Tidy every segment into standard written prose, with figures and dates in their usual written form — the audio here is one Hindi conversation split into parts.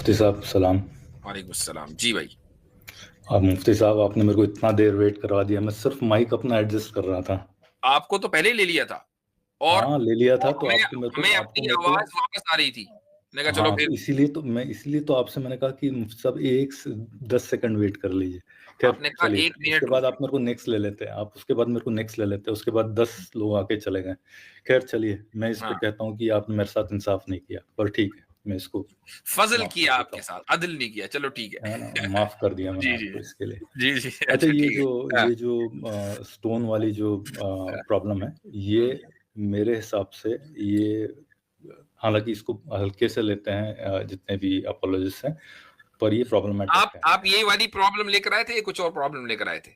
मुफ्ती साहब सलाम। वालेकुम सलाम जी भाई। अब मुफ्ती साहब आपने मेरे को इतना देर वेट करवा दिया, मैं सिर्फ माइक अपना एडजस्ट कर रहा था। आपको तो पहले ही ले लिया था और हाँ ले लिया था, तो हमें हमें आपको अपनी मेरे को आवाज वापस आ रही थी। मैंने कहा चलो हाँ, फिर। तो इसीलिए तो आपसे मैंने कहा कि मुफ्ती साहब 10 सेकंड वेट कर लीजिए। खैर आपने कहा चलिए, 1 मिनट उसके बाद रुकिए। आप मेरे को नेक्स्ट ले लेते हैं, उसके बाद मेरे को नेक्स्ट ले लेते हैं, उसके बाद 10 लोग आके चले गए। खैर चलिए, मैं इस पे हाँ, कहता हूँ कि आपने मेरे साथ इंसाफ नहीं किया, पर ठीक है, मैं इसको फजल माफ किया कर देता आपके हूँ। साथ, अदल नहीं किया। चलो ठीक है ना, है। माफ कर दिया मैंने जी जी आपको इसके लिए। जी जी अच्छा, अच्छा ठीक है। हाँ, ये जो स्टोन वाली जो हाँ, प्रॉब्लम है, ये हम्म। मेरे हिसाब से ये, हालांकि इसको हल्के से लेते हैं जितने भी अपोलॉजिस्ट हैं, पर ये प्रॉब्लमेटिक है। आप यही वाली प्रॉब्लम लेकर आए थे या कुछ और प्रॉब्लम लेकर आए थे?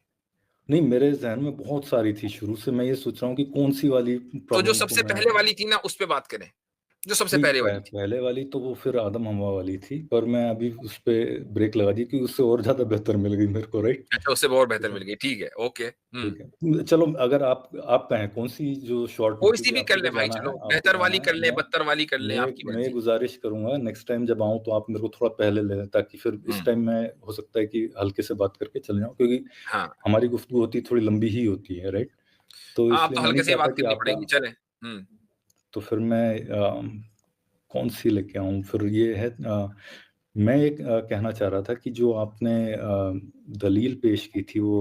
नहीं, मेरे जहन में बहुत सारी थी शुरू से, मैं ये सोच रहा हूँ कि कौन सी वाली तो जो प्रॉब्लम को सबसे मैं। पहले वाली थी ना, उस पे बात करें। जो सबसे नहीं, पहले वाली थी। पहले वाली तो वो फिर आदम हवा वाली थी, पर मैं अभी उस पे ब्रेक लगा दी कि उससे और ज्यादा बेहतर मिल गई मेरे को, राइट। अच्छा, उससे बहुत बेहतर मिल गई। ठीक है, ओके। ठीक है, चलो, अगर आप कहें कौन सी जो शॉर्ट में, कोई सी क्योंकि भी कर ले भाई, चलो बेहतर वाली कर ले, मैं बदतर वाली कर ले, मैं आपकी मैं मर्जी। गुजारिश करूंगा नेक्स्ट टाइम जब आऊं तो आप मेरे को थोड़ा पहले ले लें, ताकि फिर इस टाइम मैं हो सकता है कि हल्के से बात करके चले जाऊं, क्योंकि हाँ, हमारी गुफ्तगू होती थोड़ी लंबी ही होती है, राइट। तो हाँ, अब इसलिए तो मैं नहीं हल्के से ही चाहता बात कि करनी आपका, पड़ेगी, चले। तो फिर मैं कौन सी लेके आऊं, फिर ये है मैं एक कहना चाह रहा था कि जो आपने दलील पेश की थी वो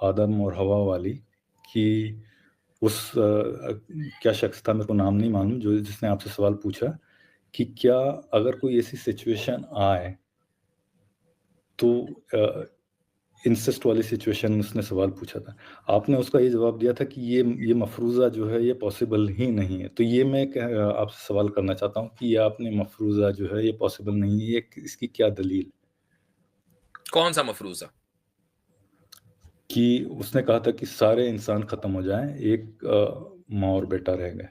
आदम और हवा वाली, कि क्या शख्स था, मेरे को नाम नहीं मालूम, जो जिसने आपसे सवाल पूछा कि क्या अगर कोई ऐसी सिचुएशन आए, तो इंसेस्ट वाली सिचुएशन में उसने सवाल पूछा था, आपने उसका ये जवाब दिया था कि ये मफरूज़ा जो है ये पॉसिबल ही नहीं है। तो ये मैं आपसे सवाल करना चाहता हूँ कि ये आपने मफरूज़ा जो है ये पॉसिबल नहीं है, ये इसकी क्या दलील। कौन सा मफरूजा? कि उसने कहा था कि सारे इंसान खत्म हो जाएं, एक माँ और बेटा रह गए।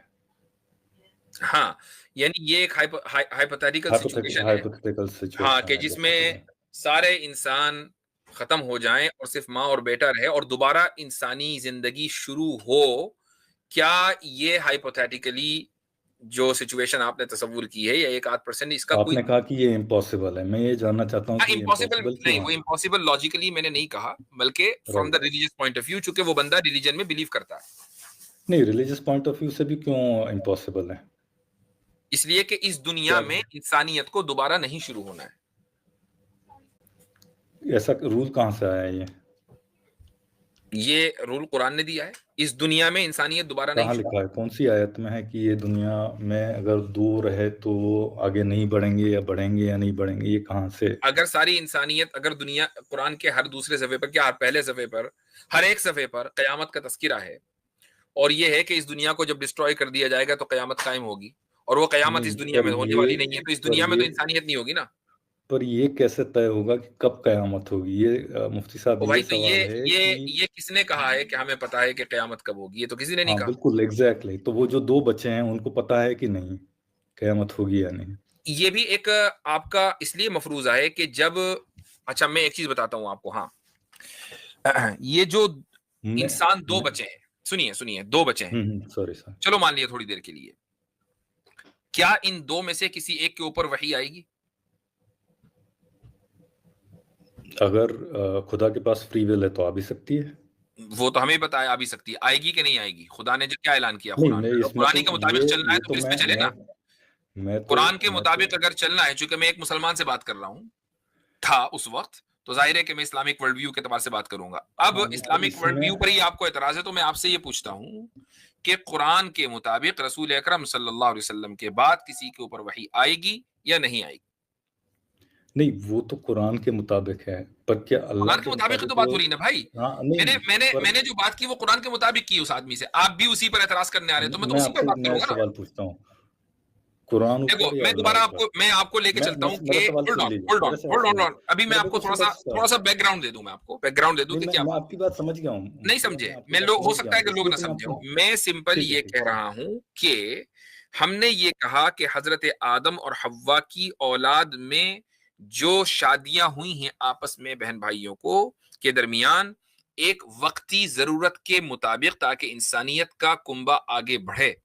हाँ, यानी ये एक हाइपोथेटिकल सिचुएशन है। हाइपोथेटिकल हाँ, सिचुएशन कि है, जैसा कि जिसमें सारे इंसान खत्म हो जाएं और सिर्फ माँ और बेटा रहे और दोबारा इंसानी जिंदगी शुरू हो। क्या ये हाइपोथेटिकली जो सिचुएशन आपने तस्वुर की है, या 1-8% इसका कोई। आपने कहा कि ये इम्पॉसिबल है, मैं ये जानना चाहता हूँ कि ये इम्पॉसिबल इम्पॉसिबल नहीं, क्यों वो है। इम्पॉसिबल लॉजिकली मैंने नहीं कहा, बल्कि from the right. Religious point of view, चूंकि वो बंदा रिलीजन में बिलीव करता है। नहीं, रिलीजियस पॉइंट ऑफ व्यू से भी क्यों इम्पॉसिबल है। इसलिए कि इस दुनिया क्या में इंसानियत को दोबारा नहीं शुरू होना है। ऐसा रूल कहाँ से आया है ये रूल कुरान ने दिया है। इस दुनिया में इंसानियत दोबारा नहीं कहाँ शुरू। लिखा है, कौन सी आयत में है कि ये दुनिया में अगर दो रहे तो वो आगे नहीं बढ़ेंगे या नहीं बढ़ेंगे, ये कहाँ से। अगर सारी इंसानियत, अगर दुनिया, कुरान के हर दूसरे सफ़े पर, क्या हर पहले सफ़े पर, हर एक सफ़े पर क़यामत का तज़किरा है। और ये है कि इस दुनिया को जब डिस्ट्रॉय कर दिया जाएगा तो क़यामत कायम होगी। और वो क़यामत नहीं, इस दुनिया में होने वाली नहीं है, तो इस दुनिया में तो इंसानियत नहीं होगी ना। पर ये कैसे तय होगा कि कब कयामत होगी, ये मुफ्ती साहब ओ ये भाई, तो सवाल है ये कि। ये किसने कहा है कि हमें पता है कि क़यामत कब होगी? ये तो किसी ने नहीं हाँ कहा। बिल्कुल, एग्जैक्टली, तो वो जो दो बच्चे हैं उनको पता है कि नहीं कयामत होगी या नहीं। ये भी एक आपका इसलिए मफरूज़ा है कि जब, अच्छा मैं एक चीज़ बताता हूँ आपको। हाँ, ये जो मैं इंसान 2 मैं बचे हैं, सुनिए, 2 बचे हैं। Sorry sir. चलो मान लिया थोड़ी देर के लिए। क्या इन 2 में से किसी एक के ऊपर वही आएगी? अगर खुदा के पास फ्री विल है तो आ भी सकती है। वो तो हमें पता है आ भी सकती है। आएगी कि नहीं आएगी? खुदा ने जो क्या ऐलान किया नहीं, कुरान मैं में, अगर इसमें कुरान ही तो के मुताबिक चलना है ये तो तो फिर इसमें चले ना। मैं तो कुरान के मैं तो मुताबिक अगर चलना है, चूंकि मैं एक मुसलमान से बात कर रहा हूँ, था उस वक्त, तो जाहिर है कि मैं इस्लामिक वर्ल्ड व्यू के एतबार से बात करूंगा। अब हाँ, नहीं तो इस्लामिक वर्ल्ड इसमें व्यू पर ही आपको एतराज है, तो मैं आपसे ये पूछता हूँ कि कुरान के मुताबिक रसूल अकरम सल्लल्लाहु अलैहि वसल्लम के बाद किसी के ऊपर वही आएगी या नहीं आएगी? नहीं, वो तो कुरान के मुताबिक है, पर क्या अल्लाह कुरान के के मुताबिक ही मुताबिक तो बात वो। हो रही है ना भाई। हाँ नहीं, मैंने मैंने पर मैंने जो बात की वो कुरान के मुताबिक की उस आदमी से, आप भी उसी पर एतराज करने आ रहे हैं, तो मैं तो उसी पर बात मैं करूंगा ना। सवाल पूछता हूँ, कुरान देखो, ऊपर या मैं अल्लाह दोबारा ऊपर। आपको लेके चलता हूँ कि मेरा सवाल होल्ड सुन ऑन लीजिए, hold on hold on hold on. अभी मैं मेरा आपको बिल्कुल थोड़ा सीधा सा सा। थोड़ा सा बैकग्राउंड दे दूं, मैं आपको बैकग्राउंड दे दूं नहीं, कि क्या मैं बात। आपकी बात समझ गया हूँ नहीं मुफ्ती साहब, समझे, मैं आपकी मैं बात हो समझ गया सकता है हूँ, कि लोग इसलिए ना तो मैं समझे आपको। हो। मैं सिंपल ठीक है, ये ठीक कह है। रहा हूं कि हमने ये कहा कि हजरत आदम और हव्वा की औलाद में जो शादियां हुई हैं आपस में बहन भाइयों को के दरमियान, एक वक्ती जरूरत के मुताबिक, ताकि इंसानियत का कुंबा आगे बढ़े,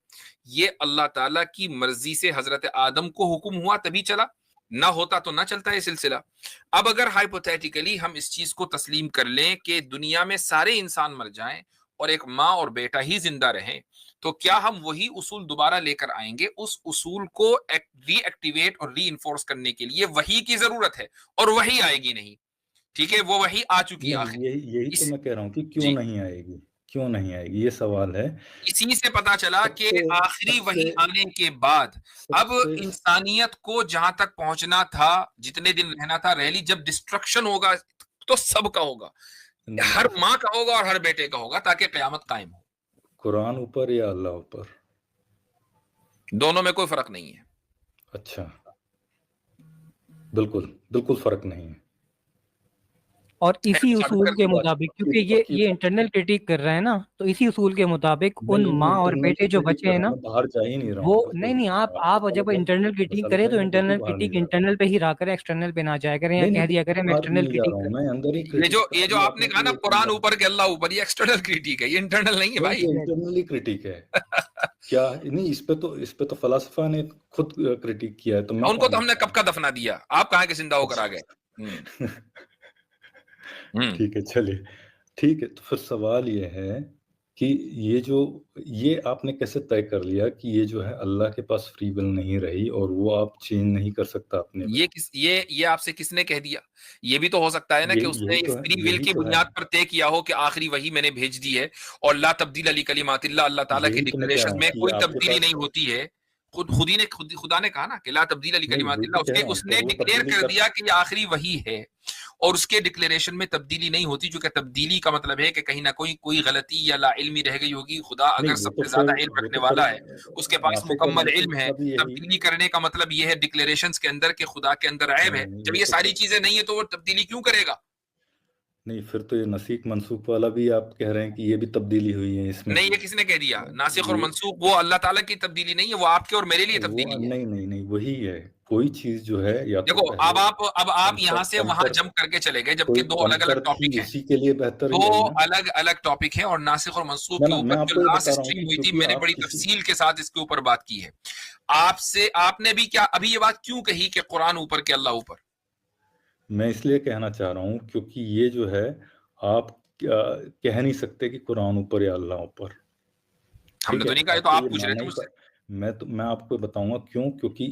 ये अल्लाह ताला की मर्जी से हजरत आदम को हुक्म हुआ तभी चला। ना होता तो ना चलता ये सिलसिला। अब अगर हाइपोथेटिकली हम इस चीज को तस्लीम कर लें कि दुनिया में सारे इंसान मर जाएं और एक माँ और बेटा ही जिंदा रहें, तो क्या हम वही उसूल दोबारा लेकर आएंगे? उस उसूल को रीएक्टिवेट और री करने के लिए वही की जरूरत है, और वही आएगी नहीं। ठीक है, वो वही आ चुकी है नहीं, आखिर। यही यही तो इस मैं कह रहा हूँ कि क्यों जी, नहीं आएगी, क्यों नहीं आएगी, ये सवाल है। इसी से पता चला कि सबसे आखिरी सबसे वही आने के बाद अब सबसे इंसानियत को जहां तक पहुंचना था, जितने दिन रहना था रह ली। जब डिस्ट्रक्शन होगा तो सबका होगा, हर नहीं, माँ का होगा और हर बेटे का होगा, ताकि कयामत कायम हो। कुरान ऊपर या अल्लाह ऊपर? दोनों में कोई फर्क नहीं है। अच्छा, बिल्कुल बिल्कुल फर्क नहीं है। और इसी ऐसा उसूल के अगर मुताबिक, क्योंकि ये इंटरनल क्रिटिक कर रहा है ना, तो इसी उसूल के मुताबिक मैं उन नहीं माँ और इंटरनल बेटे की जो क्रिटिक बचे कर हैं रहा हूँ, ना, मैं बाहर जा ही नहीं रहा वो हूँ, बिल्कुल नहीं, आप आपका जब गलत इंटरनल क्रिटिक मसलक करें है, तो मैं बिल्कुल इंटरनल बाहर नहीं क्रिटिक जा रहा हूँ। इंटरनल पे ही रहा करें, एक्सटर्नल पे ना जाया करें, या नहीं कह दिया नहीं, करें मैं बाहर एक्सटर्नल नहीं जा रहा क्रिटिक हूँ, कर रहा मैं अंदर ही ये क्रिटिक जो अभी आपने कहा ना, ये कुरान समझा ऊपर के अल्लाह ऊपर, ये एक्सटर्नल क्रिटिक है, ये इंटरनल नहीं है वही भाई। तो इंटरनली क्रिटिक है। क्या नहीं, इस पे तो फलसफा ने खुद क्रिटिक किया है, तो मैं उनको कौन तो हमने कब बताऊं? का दफना दिया, आप कहाँ के जिंदा होकर आ गए। अच्छा हम्म ठीक है, चलिए, ठीक है। तो फिर सवाल ये है कि ये आपने कैसे तय कर लिया कि ये जो है अल्लाह के पास फ्री विल नहीं रही और वो आप चेंज नहीं कर सकता अपने में? ये आपसे किसने कह दिया? ये भी तो हो सकता है ना कि उसने ये फ्री विल की है, बुनियाद पर तय किया हो कि आखिरी वही मैंने भेज दी है, और ला तब्दील अली कलिमातिल्लाह, अल्लाह ताला के यही तो मैं कह रहा डिक्लेरेशन हूँ में कि कोई आपके तब्दीली पास नहीं होती है। खुदा ने कहा ना कि ला तब्दील अली नहीं, वही तो कलिमातिल्लाह, कह उसके रहा हूँ, तो उसने वो डिक्लेयर तब्दीली कर कर दिया कि ये आखिरी वही है, और उसके डिक्लेरेशन में तब्दीली नहीं होती, क्योंकि तब्दीली का मतलब है कि कहीं ना कोई गलती या लाइल्मी रह गई होगी। खुदा नहीं, अगर सबसे ज्यादा इल्म रखने वाला है, उसके पास नासिक और मुकम्मल मनसूख इल्म है। का भी यही। तब्दीली करने का मतलब यह है डिक्लेरेशंस के अंदर कि खुदा के अंदर ऐब है। नहीं, जब ये ये तो सारी चीजें नहीं है तो वो तब्दीली क्यों करेगा? नहीं, फिर तो ये नसीक मनसूख वाला भी आप कह रहे हैं कि ये भी तब्दीली हुई है इसमें नहीं, भी। ये किसने कह दिया? नासिख और ये मंसूख वो अल्लाह ताला की तब्दीली नहीं है, वो आपके और मेरे लिए वो तब्दीली है। नहीं नहीं नहीं, वही है। कोई चीज जो है या तो देखो, पहले अब आप यहां से वहां कंकर जंप करके चले गए, जबकि कोई दो अलग कंकर अलग थी, टॉपिक हैं। उसी के लिए बेहतर ही दो आई ना। अलग अलग टॉपिक है, और नासिख और मंसूख ना के ना, मैं ऊपर जो आपको ये लास्ट बता रहा हूँ स्ट्रीम कि हुई थी, क्योंकि मैंने आप बड़ी किसी तफसील के साथ इसके ऊपर बात की है। आपसे आपने भी क्या अभी ये बात क्यों कही कि कुरान ऊपर के अल्लाह ऊपर? मैं इसलिए कहना चाह रहा हूँ क्योंकि ये जो है आप कह नहीं सकते कि कुरान ऊपर या अल्लाह ऊपर। हमने ठीक है, तो नहीं कहा, ये तो आपको आप ये पूछ रहे मानना थे ही मुझसे। मैं आपको बताऊंगा क्यों, क्योंकि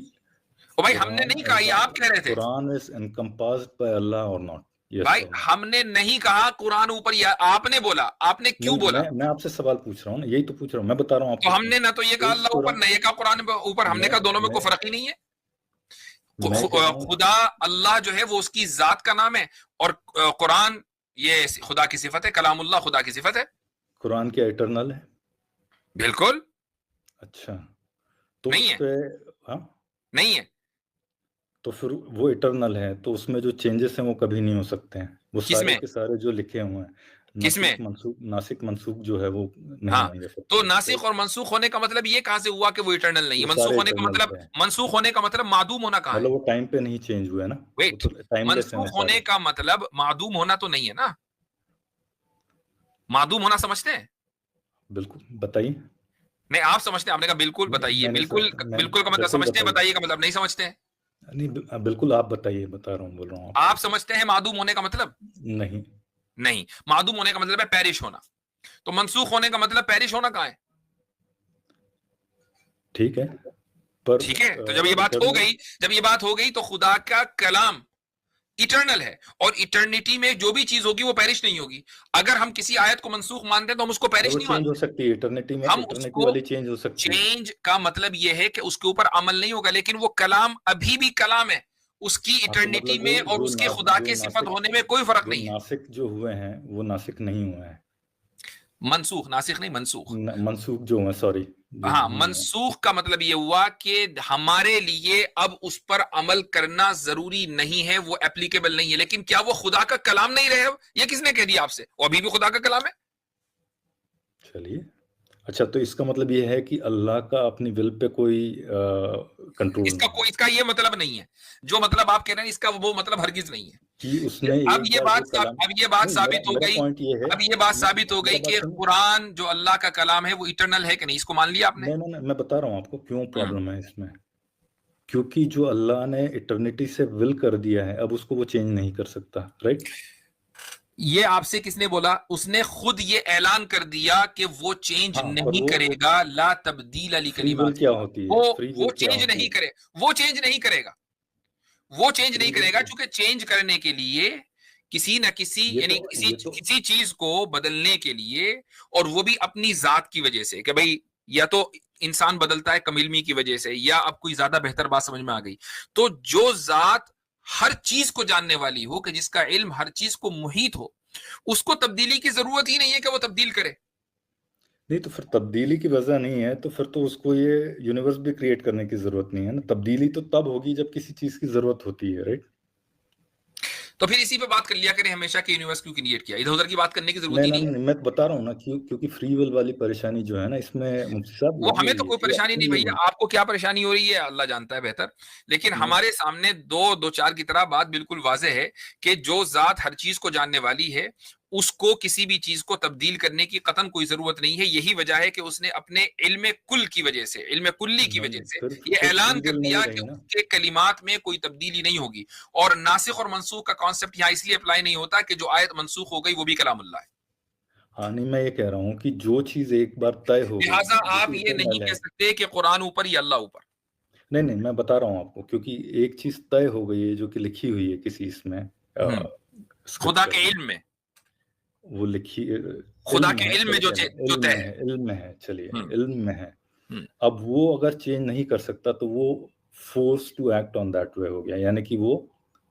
ओ भाई, हमने कुरान नहीं कहा, ये आप कह रहे थे। कुरान इज एनकम्पास्ड बाय अल्लाह और नॉट? यस भाई और नो? हमने नहीं कहा कुरान ऊपर, या आपने बोला, आपने क्यों नहीं, बोला? मैं आपसे सवाल पूछ रहा हूँ ना, यही तो पूछ रहा हूँ, मैं बता रहा हूँ तो आपको क्यों। हमने ना तो ये कहा इस अल्लाह ऊपर, कुरान ना ये कहा कुरान ऊपर, हमने कहा दोनों में मैं कोई फर्क ही नहीं है। मैं कह रहा हूँ खुदा अल्लाह जो है वो उसकी जात का नाम है, और कुरान ये खुदा की सिफत है, कलामुल्लाह खुदा की सिफत है। कुरान क्या इटरनल है? बिल्कुल अच्छा, तो नहीं उस है, पे हाँ, नहीं है। तो फिर वो इटरनल है, तो उसमें जो चेंजेस हैं वो कभी नहीं हो सकते हैं, वो सारे किसमें? के सारे जो लिखे हुए हैं। किसमें? नासिक मंसूख जो है वो नहीं हाँ, होंगे फिर तो तो नासिख और मनसूख होने का मतलब ये कहां से हुआ कि वो इटर्नल नहीं है? वो सारे इटरनल पे हैं। मनसूख होने का मतलब मादूम होना कहाँ है? मतलब वो टाइम पे नहीं चेंज हुए ना, वो वेट, तो टाइमलेस है वो मनसूख होने सारे। का मतलब मादूम होना तो नहीं है ना? मादूम होना समझते हैं? बिल्कुल बताइए। नहीं, आप समझते हैं, आपने कहा बिल्कुल बताइए। बिल्कुल मैं बिल्कुल का मतलब बिल्कुल समझते हैं, बताइए। बताइए का मतलब नहीं समझते हैं। नहीं, बिल्कुल आप बताइए, बता रहा हूँ, बोल रहा हूँ आप आपसे। समझते हैं मादूम होने का मतलब? नहीं। नहीं, मादूम होने का मतलब है पेरिश होना। तो मनसूख होने का मतलब पेरिश होना कहाँ है? ठीक है, पर ठीक है, तो जब ये बात हो इटरनल गई, तो खुदा का कलाम इटर्नल है, और इटर्निटी में जो भी चीज होगी वो पेरिश नहीं होगी। अगर हम किसी आयत को मनसूख मानते हैं तो हम उसको पेरिश वो नहीं चेंज हो मानते। सकती है, इटर्निटी में हम इटर्निटी उसको, वाली चेंज हो सकती है। चेंज का मतलब यह है कि उसके ऊपर अमल नहीं होगा, लेकिन वो कलाम अभी भी कलाम है, उसकी हाँ, तो इटर्निटी मतलब में और उसके खुदा की सिफत होने में कोई फर्क नहीं है। नासिक जो हुए हैं वो नासिक नहीं हुए हैं। मनसूख, नासिख नहीं, मनसूख। मनसूख जो हुए, सॉरी, जो हाँ, नहीं हुए। मनसूख का मतलब ये हुआ कि हमारे लिए अब उस पर अमल करना जरूरी नहीं है, वो एप्लीकेबल नहीं है। लेकिन क्या वो खुदा का कलाम नहीं रहे? ये किसने कह दिया आपसे? वो अभी भी खुदा का कलाम है। चलिए, अच्छा, तो इसका मतलब ये है कि अल्लाह का अपनी विल पे कोई कंट्रोल नहीं है इसका ये मतलब नहीं है, जो मतलब आप कह रहे हैं इसका वो मतलब हरगिज नहीं है। कि उसने एक बार जो कलाम। अब ये बात नहीं, साबित हो मेरा गई। पॉइंट ये है। अब ये बात साबित हो मेरा गई बात कि सुनो। कुरान जो अल्लाह का कलाम है वो इटर्नल है कि नहीं, इसको मान लिया आपने? नहीं नहीं नहीं, मैं बता रहा हूँ आपको क्यों हम्म प्रॉब्लम है इसमें। क्योंकि जो अल्लाह ने इटर्निटी से विल कर दिया है, अब उसको वो चेंज नहीं कर सकता, राइट? ये आपसे किसने बोला? उसने खुद ये ऐलान कर दिया कि वो चेंज हाँ, पर नहीं वो करेगा। ला तब्दील अली फ्री विल कलिमात क्या होती है? फ्री वो विल क्या चेंज होती नहीं है? करे, वो चेंज नहीं करेगा, वो चेंज फ्री नहीं विल करेगा, क्योंकि चेंज करने के लिए किसी न किसी ये यानी तो किसी ये तो किसी चीज को बदलने के लिए, और वो भी अपनी जात की वजह से, कि भाई या तो इंसान बदलता है कम इल्मी की वजह से, या अब कोई ज्यादा बेहतर बात समझ में आ गई, तो जो जात हर चीज को जानने वाली हो, कि जिसका इल्म हर चीज को मुहीत हो, उसको तब्दीली की जरूरत ही नहीं है कि वो तब्दील करे। नहीं, तो फिर तब्दीली की वजह नहीं है, तो फिर तो उसको ये यूनिवर्स भी क्रिएट करने की जरूरत नहीं है ना। तब्दीली तो तब होगी जब किसी चीज की जरूरत होती है, राइट? तो फिर इसी पे बात कर लिया करें हमेशा कि यूनिवर्स क्यों क्रिएट किया, इधर उधर की बात करने की जरूरत नहीं ही ना, नहीं है। नहीं, मैं तो बता रहा हूँ ना, क्योंकि फ्री विल वाली परेशानी जो है ना, इसमें मुफ्ती साहब वो लगी हमें तो हुई है कोई कि परेशानी नहीं अपनी भैया, आपको क्या परेशानी हो रही है अल्लाह जानता है बेहतर, लेकिन नहीं, हमारे सामने दो चार की तरह बात बिल्कुल वाजे है कि जो जात हर चीज को जानने वाली है, उसको किसी भी चीज को तब्दील करने की कतन कोई जरूरत नहीं है। यही वजह है कि उसने अपने इल्म कुल की वजह से, इल्म कुल्ली की वजह नहीं, से ये फिर ऐलान फ्री कर विल नहीं दिया कि रही ना। उसके कलिमात में कोई तब्दीली नहीं होगी। और नासिख और मनसूख का कॉन्सेप्ट यहाँ इसलिए अप्लाई नहीं होता कि जो आयत मनसूख हो गई वो भी कलामुल्लाह है। हाँ, नहीं, मैं ये कह रहा हूँ कि जो चीज एक बार तय हो गई, लिहाजा जो आप कि ये नहीं इटरनल कह है। सकते कि कुरान ऊपर या अल्लाह ऊपर। नहीं, नहीं, मैं बता रहा हूँ आपको, क्योंकि एक चीज तय हो गई है जो कि लिखी हुई है किसी इसमें खुदा स्क्रिप्चर के में। इल्म में, वो लिखी खुदा इल्म में के है, इल्म में चलो चलो, जो इल्म तय में है। है, इल्म में है, चलिए, हम्म इल्म में है। हम्म। अब वो अगर चेंज नहीं कर सकता तो वो force to act on that way हो गया, यानी कि वो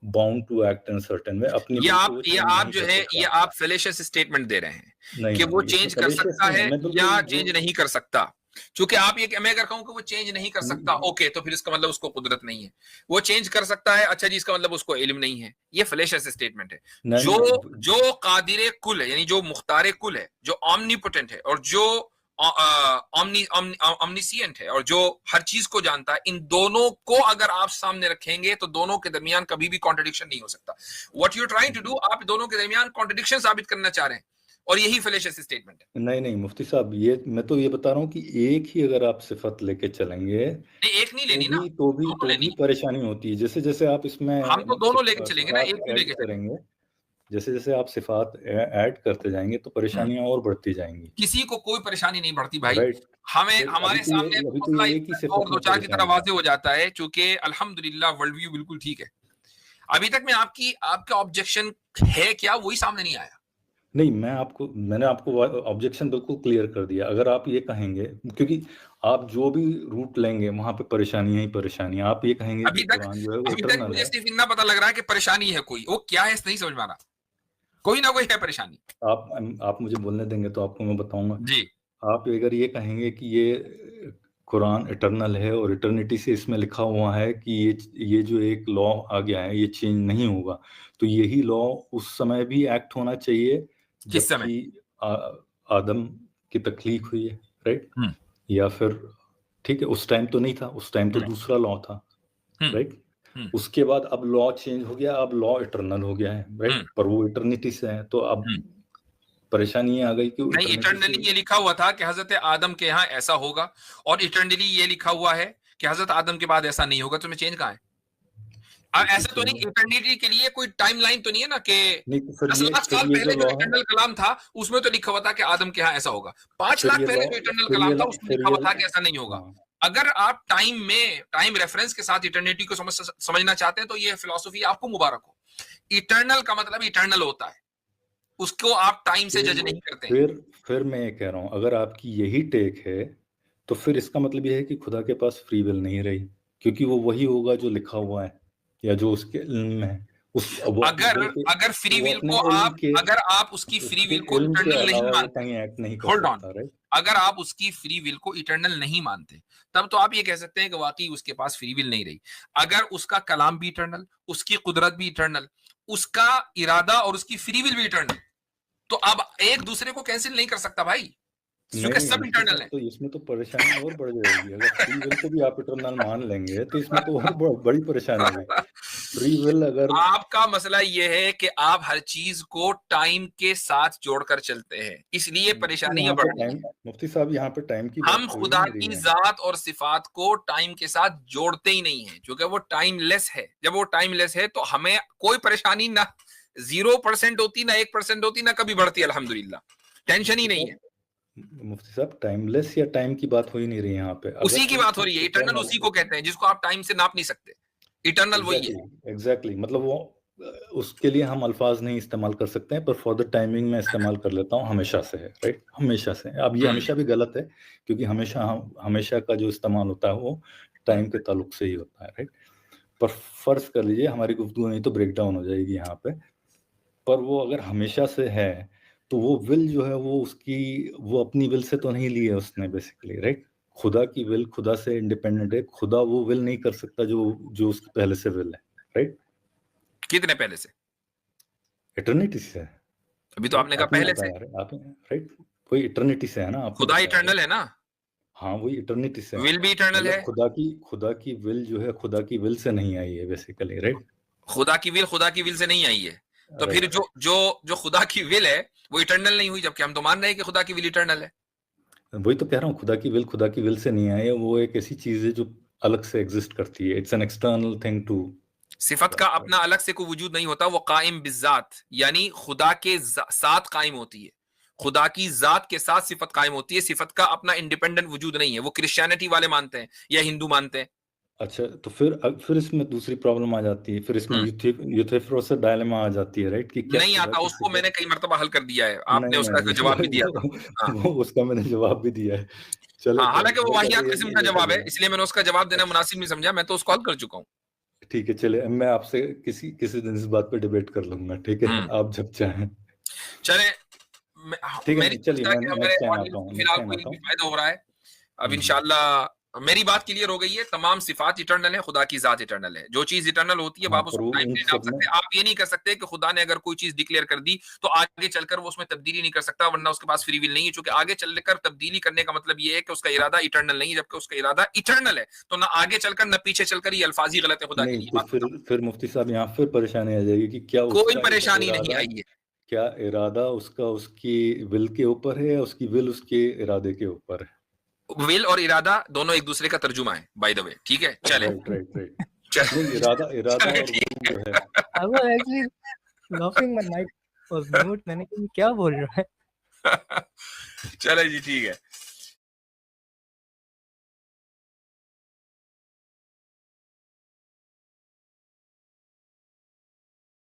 bound to act in certain way, अपनी विल को वो ये चेंज आप नहीं जो कर है ये सकता। आप फेलेशियस स्टेटमेंट दे रहे हैं नहीं, कि नहीं, वो नहीं, इसमें चेंज कर फैलेशियस सकता नहीं है, है मैं या बिल्कुल जो चेंज नहीं कर सकता। क्योंकि आप ये, मैं अगर कहूं कि वो चेंज नहीं कर सकता, नहीं, ओके, तो फिर इसका मतलब उसको कुदरत नहीं है। वो चेंज कर सकता है, अच्छा जी, इसका मतलब उसको इल्म नहीं है। ये फेलेशियस स्टेटमेंट है। नहीं, जो नहीं, जो कादिर कुल है, यानी जो मुख्तार कुल है, जो ऑमनीपोटेंट है, और जो ऑमनिसिएंट है, और जो हर चीज को जानता है, इन दोनों को अगर आप सामने रखेंगे तो दोनों के दरमियान कभी भी कॉन्ट्रडिक्शन नहीं हो सकता। What you trying to do, आप दोनों के दरमियान कॉन्ट्रडिक्शन साबित करना चाह रहे हैं, और यही फेलेशियस स्टेटमेंट है। नहीं, नहीं, मुफ्ती साहब, ये मैं तो ये बता रहा हूँ कि एक ही अगर आप सिफत लेके चलेंगे नहीं, एक नहीं तो लेनी ना, भी तो भी दोनों तो लेनी भी है। परेशानी होती है। जैसे जैसे आप हम तो इसमें दोनों लेके चलेंगे ना, सिफात एक क्यों ऐड लेके चलेंगे? करेंगे, जैसे जैसे आप सिफात ऐड करते जाएंगे तो परेशानियां और बढ़ती जाएंगी, किसी को कोई परेशानी नहीं बढ़ती भाई। राइट? हमें फिर हमारे सामने अभी तो तो मसला ये एक ही इस सिफत और दो में चार की तरह परेशानी है। वाजे हो जाता है, चूंकि अल्हम्दुलिल्लाह वर्ल्ड व्यू बिल्कुल ठीक है। अभी तक में आपका ऑब्जेक्शन है क्या, वही सामने नहीं आया। नहीं, मैंने आपको ऑब्जेक्शन बिल्कुल क्लियर कर दिया। अगर आप ये कहेंगे, क्योंकि आप जो भी रूट लेंगे वहां पे परेशानियां ही परेशानियां, आप ये कहेंगे कि अभी तक कुरान जो है वो अभी तक इटरनल मुझे है। सिर्फ इतना पता लग रहा है कि परेशानी है, कोई वो क्या है नहीं समझ में आ रहा। कोई ना कोई है परेशानी। आप मुझे बोलने देंगे तो आपको मैं बताऊंगा। जी। आप अगर ये कहेंगे कि ये कुरान इटरनल है और इटर्निटी से इसमें लिखा हुआ है कि ये जो एक लॉ आ गया है ये चेंज नहीं होगा, तो यही लॉ उस समय भी एक्ट होना चाहिए किस समय? जबकि आदम की तख्लीक हुई है, राइट? हम्म या फिर ठीक है, उस टाइम तो नहीं था, उस टाइम तो हम्म दूसरा लॉ था, हम्म राइट? हम्म उसके बाद अब लॉ चेंज हो गया, अब लॉ इटरनल हो गया है, हम्म राइट? पर वो इटर्निटी से है, तो अब हम्म। परेशानी ये आ गई कि नहीं, इटर्निटी से। इटर्नली ये लिखा हुआ था कि हजरत आदम के यहाँ ऐसा होगा, और इटर्नली ये लिखा हुआ है कि हजरत आदम के बाद ऐसा नहीं होगा, तो मैं चेंज कहाँ है? अब देखिए, ऐसा तो नहीं, इटर्निटी के लिए कोई टाइमलाइन तो नहीं है ना कि नहीं, तो 10 लाख साल फिर ये पहले जो जो लॉ है, इटर्नल कलाम था उसमें तो लिखा हुआ था कि आदम के यहाँ ऐसा होगा। 5 फिर लाख ये पहले लॉ जो इटर्नल फिर कलाम ये था उसमें फिर लिखा ये हुआ था कि ऐसा नहीं होगा। हाँ, अगर आप टाइम रेफरेंस के साथ इटर्निटी को समझना चाहते हैं तो ये फिलॉसफी आपको मुबारक हो। इटर्नल का मतलब इटर्नल होता है, उसको आप टाइम से जज नहीं करते हैं। फिर मैं ये कह रहा हूँ, अगर आपकी यही टेक है तो फिर इसका मतलब ये है कि खुदा के पास फ्री विल नहीं रही, क्योंकि वो वही होगा जो लिखा हुआ है या जो उसके इल्म में है। वो अगर बल्कि अगर फ्री वो विल अपने को इल्म आप के अगर आप उसकी फ्री उसके विल को इल्म के इटर्नल नहीं अलावा वो मानते, कहीं एक्ट नहीं कर होल्ड ऑन, सकता, राइट? अगर आप उसकी फ्री विल को इटर्नल नहीं मानते, तब तो आप ये कह सकते हैं कि वाकई उसके पास फ्री विल नहीं रही। अगर उसका कलाम भी इटर्नल, उसकी कुदरत भी इटर्नल, उसका इरादा और उसकी फ्री विल भी इटर्नल, तो अब एक दूसरे को कैंसिल नहीं कर सकता भाई। क्योंकि सब नहीं इंटरनल है। तो इसमें तो परेशानी और बढ़ जाएगी। अगर फ्री विल को भी आप इटरनल मान लेंगे तो इसमें तो और बड़ी परेशानी होगी। फ्री विल अगर आपका मसला ये है कि आप हर चीज को टाइम के साथ जोड़कर चलते हैं, इसलिए परेशानियां बढ़ रही हैं। मुफ्ती साहब यहाँ पे टाइम की हम बात हो ही खुदा नहीं रही की है। जात और सिफात को टाइम के साथ जोड़ते ही नहीं है, क्योंकि वो टाइमलेस है। जब वो टाइमलेस है तो हमें कोई परेशानी ना 0% होती, ना 1% होती, ना कभी बढ़ती। अल्हम्दुलिल्लाह, टेंशन ही नहीं है। मुफ्ती साहब टाइमलेस या टाइम की बात हो ही नहीं रही यहाँ पे। अगर उसी की कोई बात हो रही है। चीज इटर्नल उसी को कहते हैं जिसको आप टाइम से नाप नहीं सकते। इटर्नल वही है। एग्जैक्टली मतलब वो उसके लिए हम अल्फाज नहीं इस्तेमाल कर सकते हैं, पर फॉर द टाइमिंग में इस्तेमाल कर लेता हूँ, हमेशा से है, राइट, हमेशा से। अब ये हमेशा भी गलत है, क्योंकि हमेशा का जो इस्तेमाल होता है वो टाइम के ताल्लुक से ही होता है, राइट। पर फर्ज कर लीजिए हमारी गुफ्तगू नहीं तो ब्रेक डाउन हो जाएगी यहाँ पे, पर वो अगर हमेशा से है तो वो विल जो है वो अपनी विल से तो नहीं ली है उसने बेसिकली, राइट। खुदा की विल खुदा से इंडिपेंडेंट है। खुदा वो विल नहीं कर सकता जो उसकी पहले से विल है, राइट। कितने पहले से? इटर्निटी से है। अभी तो आपने कहा पहले से। आपने राइट, वही इटर्निटी से है ना। आपने खुदा बताया, इटर्नल है ना, हाँ वही इटर्निटी से है। विल भी इटर्नल है। खुदा की विल जो है खुदा की विल से नहीं आई है बेसिकली, राइट। खुदा की विल से नहीं आई है। तो फिर जो खुदा की विल है वो इटर्नल नहीं हुई, जबकि हम तो मान रहे हैं कि खुदा की विल इटर्नल है। वही तो कह रहा हूँ, खुदा की विल से नहीं आई है। वो एक ऐसी चीज है जो अलग से एग्जिस्ट करती है। It's an external thing too. सिफत का अपना अलग से कोई वजूद नहीं होता, वो कायम बिजात, यानी खुदा के साथ कायम होती है। खुदा की जात के साथ सिफत कायम होती है। सिफत का अपना इंडिपेंडेंट वजूद नहीं है। वो क्रिश्चियनिटी वाले मानते हैं या हिंदू मानते हैं। अच्छा, तो फिर इसमें दूसरी प्रॉब्लम आ जाती है। फिर इसमें यूथेफ्रोस डायलेमा आ जाती है, राइट, कि क्या नहीं आता। उसको मैंने कई मरतबा हल कर दिया है। आपने नहीं, उसका जवाब भी दिया था। हाँ, उसका मैंने जवाब भी दिया है। चले, हाँ, हालांकि वो वाहियात ये किस्म का जवाब है, चलेगा। इसलिए मैंने उसका जवाब देना मुनासिब नहीं समझा। मैं तो उसको हल कर चुका हूँ। ठीक है, चले, मैं आपसे किसी दिन इस बात पे डिबेट कर लूंगा, ठीक है, आप जब चाहें। चले, ठीक है, मेरी चलिए, समझता है मैं कि हमारे नेक्स्ट टाइम आता ऑडियंस हूँ, को फिलहाल कोई भी फायदा हो रहा है। अब इंशाल्लाह मेरी बात क्लियर हो गई है। तमाम सिफात इटर्नल है, खुदा की जात इटर्नल है। जो चीज इटर्नल होती है आप उसको टाइम नहीं डाल सकते। आप ये नहीं कर सकते कि खुदा ने अगर कोई चीज डिक्लेयर कर दी तो आगे चलकर वो उसमें तब्दीली नहीं कर सकता, वरना उसके पास फ्री विल नहीं है। क्योंकि आगे चलकर तब्दीली करने का मतलब ये है कि उसका इरादा इटर्नल नहीं है, जबकि उसका इरादा इटर्नल है। तो ना आगे चलकर ना पीछे चलकर ये अल्फाज ही गलत है खुदा के लिए। तो फिर मुफ्ती साहब यहाँ फिर परेशानी आ जाएगी कि क्या कोई उसका परेशानी नहीं आई है। क्या इरादा उसका उसकी विल के ऊपर है या उसकी विल उसके इरादे के ऊपर है? विल और इरादा दोनों एक दूसरे का तर्जुमा है, बाय द वे। ठीक है, चले। राइट। चले, नहीं, इरादा चले, और ठीक विल जो है। I was actually laughing, my mic was mute. मैंने कहा क्या बोल रहा है। चले जी, ठीक है।